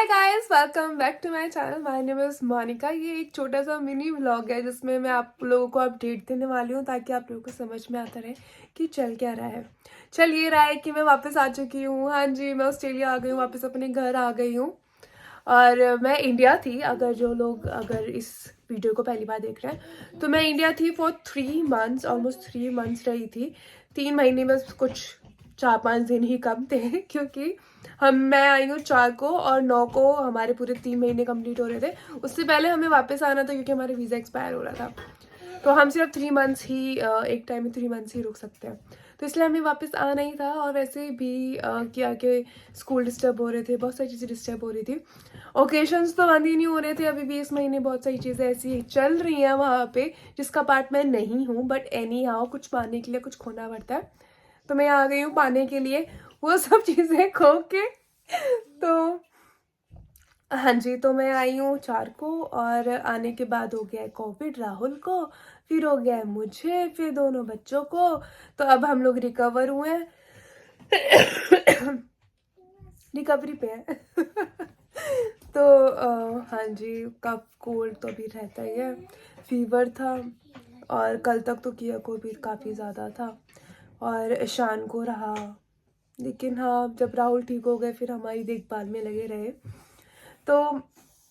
Guys, welcome back to my channel. My name is Monika. ये एक छोटा सा मिनी व्लॉग है जिसमें मैं आप लोगों को अपडेट देने वाली हूँ ताकि आप लोगों को समझ में आता रहे कि चल क्या रहा है। चल ये रहा है कि मैं वापस आ चुकी हूँ। हाँ जी, मैं ऑस्ट्रेलिया आ गई हूँ, वापस अपने घर आ गई हूँ। और मैं इंडिया थी, अगर इस वीडियो को पहली बार देख रहे हैं तो मैं इंडिया थी फॉर 3 मंथ्स, ऑलमोस्ट 3 मंथ्स रही थी। 3 महीने में कुछ 4-5 दिन ही कम थे क्योंकि मैं आई हूँ 4 को और 9 को हमारे पूरे 3 महीने कंप्लीट हो रहे थे। उससे पहले हमें वापस आना था क्योंकि हमारा वीज़ा एक्सपायर हो रहा था। तो हम सिर्फ 3 मंथ्स ही एक टाइम में 3 मंथ्स ही रुक सकते हैं, तो इसलिए हमें वापस आना ही था। और वैसे भी क्या कि स्कूल डिस्टर्ब हो रहे थे, बहुत सारी चीज़ें डिस्टर्ब हो रही थी। ओकेशंस तो बंद ही नहीं हो रहे थे। अभी भी इस महीने बहुत सारी चीज़ें ऐसी चल रही हैं वहाँ पे जिसका पार्ट मैं नहीं हूँ, बट एनी हाउ कुछ पाने के लिए कुछ खोना पड़ता है। तो मैं आ गई हूँ पाने के लिए वो सब चीज़ें खो के। तो हाँ जी, तो मैं आई हूँ 4 को और आने के बाद हो गया है कोविड राहुल को, फिर हो गया है मुझे, फिर दोनों बच्चों को। तो अब हम लोग रिकवर हुए हैं रिकवरी पे है तो हाँ जी, कफ कोल्ड तो अभी रहता ही है। फीवर था और कल तक तो किया को भी काफ़ी ज़्यादा था और ईशान को रहा। लेकिन हाँ, जब राहुल ठीक हो गए फिर हमारी देखभाल में लगे रहे। तो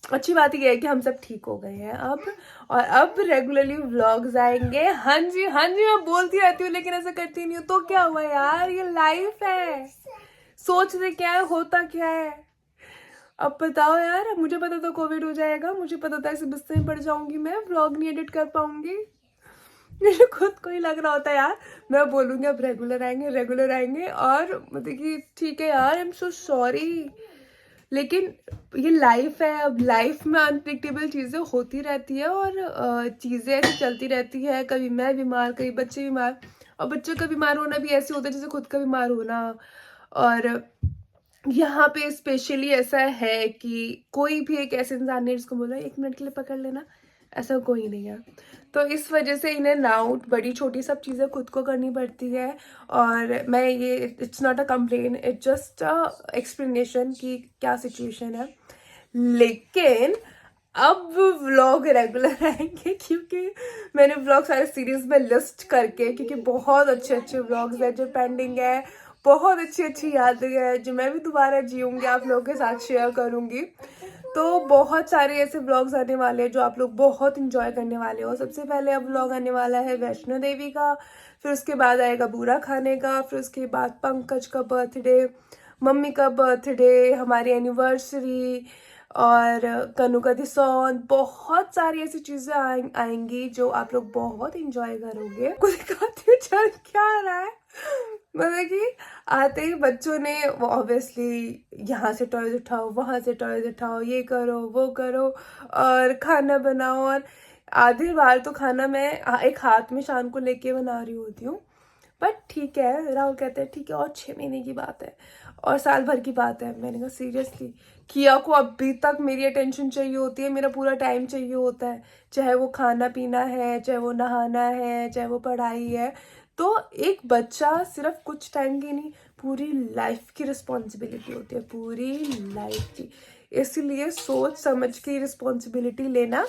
अच्छी बात यह है कि हम सब ठीक हो गए हैं अब, और अब रेगुलरली व्लॉग्स आएंगे। हाँ जी हाँ जी, मैं बोलती रहती हूँ लेकिन ऐसा करती नहीं हूँ। तो क्या हुआ यार, ये लाइफ है, सोच रहे क्या है, होता क्या है। अब बताओ यार, अब मुझे पता था कोविड हो जाएगा, मुझे पता था ऐसे बिस्तर में पड़ जाऊंगी, मैं व्लॉग नहीं एडिट कर पाऊंगी। मुझे खुद को ही लग रहा होता है यार, मैं बोलूंगी अब रेगुलर आएंगे रेगुलर आएंगे, और मतलब कि ठीक है यार, आई एम सो सॉरी। लेकिन ये लाइफ है, अब लाइफ में अनप्रिडिक्टेबल चीज़ें होती रहती है और चीज़ें ऐसी चलती रहती है। कभी मैं बीमार, कभी बच्चे बीमार, और बच्चों का बीमार होना भी ऐसे होता है जैसे खुद का बीमार होना। और यहाँ पे स्पेशली ऐसा है कि कोई भी एक ऐसे इंसान नहीं जिसको बोला 1 मिनट के लिए पकड़ लेना, ऐसा कोई नहीं है। तो इस वजह से इन एंड आउट बड़ी छोटी सब चीज़ें खुद को करनी पड़ती है। और मैं ये, it's not a complain, it's just a explanation कि क्या सिचुएशन है। लेकिन अब व्लॉग रेगुलर आएंगे क्योंकि मैंने व्लॉग सारे सीरीज में लिस्ट करके, क्योंकि बहुत अच्छे अच्छे व्लॉग्स हैं जो पेंडिंग है, बहुत अच्छी अच्छी यादें हैं जो मैं भी दोबारा जीऊंगी, आप लोगों के साथ शेयर करूंगी। तो बहुत सारे ऐसे व्लॉग्स आने वाले हैं जो आप लोग बहुत इंजॉय करने वाले हो। सबसे पहले अब व्लॉग आने वाला है वैष्णो देवी का, फिर उसके बाद आएगा बूरा खाने का, फिर उसके बाद पंकज का बर्थडे, मम्मी का बर्थडे, हमारी एनिवर्सरी और कनु का दिसौन। बहुत सारी ऐसी चीजें आएंगी जो आप लोग बहुत इंजॉय करोगे। कुछ दिखाती हूँ चल क्या रहा है। मतलब कि आते ही बच्चों ने ऑब्वियसली यहाँ से टॉयज उठाओ, वहां से टॉयज उठाओ, ये करो वो करो और खाना बनाओ। और आधी बार तो खाना मैं एक हाथ में शान को लेके बना रही होती हूँ। बट ठीक है, राहुल कहते हैं ठीक है, और 6 महीने की बात है और साल भर की बात है। मैंने कहा सीरियसली, किया को अभी तक मेरी अटेंशन चाहिए होती है, मेरा पूरा टाइम चाहिए होता है, चाहे वो खाना पीना है, चाहे वो नहाना है, चाहे वो पढ़ाई है। तो एक बच्चा सिर्फ कुछ टाइम की नहीं, पूरी लाइफ की रिस्पॉन्सिबिलिटी होती है, पूरी लाइफ की। इसलिए सोच समझ के रिस्पॉन्सिबिलिटी लेना।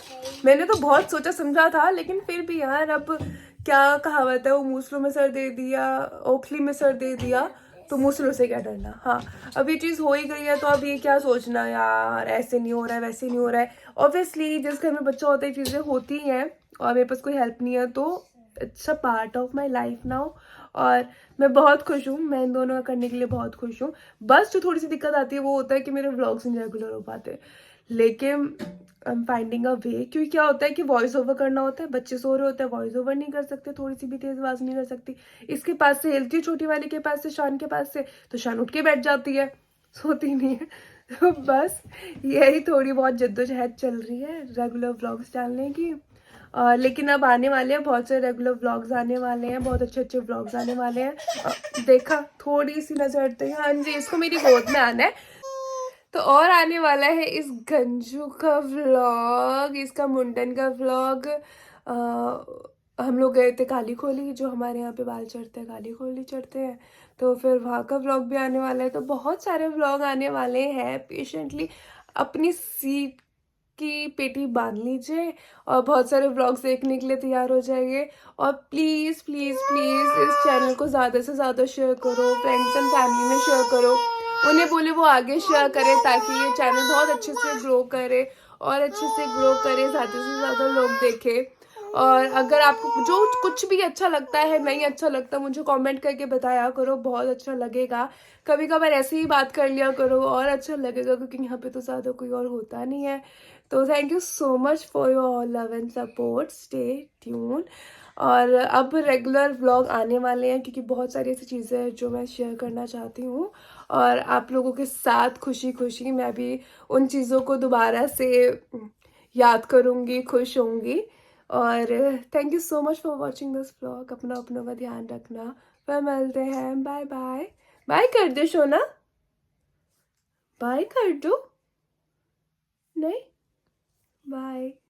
मैंने तो बहुत सोचा समझा था, लेकिन फिर भी यार, अब क्या कहावत है, वो मूसलों में सर दे दिया, ओखली में सर दे दिया, तो मूसलों से क्या डरना। हाँ, अब ये चीज़ हो ही गई है तो अब ये क्या सोचना यार, ऐसे नहीं हो रहा है, वैसे नहीं हो रहा है। ऑब्वियसली जिस घर में बच्चा होता है चीज़ें होती हैं और मेरे पास कोई हेल्प नहीं है, तो it's a part of my life now. और मैं बहुत खुश हूँ, मैं इन दोनों का करने के लिए बहुत खुश हूँ। बस जो थोड़ी सी दिक्कत आती है वो होता है कि मेरे व्लॉग्स नहीं रेगुलर हो पाते, लेकिन आई एम फाइंडिंग अ वे। क्योंकि क्या होता है कि वॉइस ओवर करना होता है, बच्चे सो रहे होते हैं, वॉइस ओवर नहीं कर सकते, थोड़ी सी भी तेज आवाज नहीं कर सकती। इसके पास से हिलती है, छोटी वाली के पास से, शान के पास से, तो शान उठ के बैठ जाती है, सोती नहीं है। तो बस यही थोड़ी बहुत जद्दोजहद चल रही है रेगुलर व्लॉग्स डालने की। लेकिन अब आने वाले हैं बहुत से रेगुलर व्लॉग्स, आने वाले हैं बहुत अच्छे अच्छे व्लॉग्स आने वाले हैं। देखा, थोड़ी सी नजर तो, हाँ जी, इसको मेरी गोद में आना है। तो और आने वाला है इस गंजू का व्लॉग, इसका मुंडन का व्लॉग। हम लोग गए थे काली खोली, जो हमारे यहाँ पे बाल चढ़ते हैं, काली खोली चढ़ते हैं, तो फिर वहाँ का व्लॉग भी आने वाला है। तो बहुत सारे व्लॉग आने वाले हैं, पेशेंटली अपनी सीट की पेटी बांध लीजिए और बहुत सारे व्लॉग्स देखने के लिए तैयार हो जाइए। और प्लीज़ प्लीज़ प्लीज़ इस चैनल को ज़्यादा से ज़्यादा शेयर करो, फ्रेंड्स एंड फैमिली में शेयर करो, उन्हें बोले वो आगे शेयर करें ताकि ये चैनल बहुत अच्छे से ग्रो करे और अच्छे से ग्रो करे, ज़्यादा से ज़्यादा लोग देखें। और अगर आपको जो कुछ भी अच्छा लगता है, नहीं अच्छा लगता, मुझे कमेंट करके बताया करो, बहुत अच्छा लगेगा। कभी कभार ऐसे ही बात कर लिया करो और अच्छा लगेगा, क्योंकि यहाँ पे तो ज़्यादा कोई और होता नहीं है। तो thank you so much for your love and support, stay tune. और अब रेगुलर व्लॉग आने वाले हैं, क्योंकि बहुत सारी ऐसी चीज़ें हैं जो मैं शेयर करना चाहती हूँ और आप लोगों के साथ खुशी खुशी मैं भी उन चीज़ों को दोबारा से याद करूँगी, खुश होंगी। और thank you so much for watching this vlog. अपना अपनों का ध्यान रखना, फिर मिलते हैं। Bye bye. बाय कर दो सोना, बाय कर दो।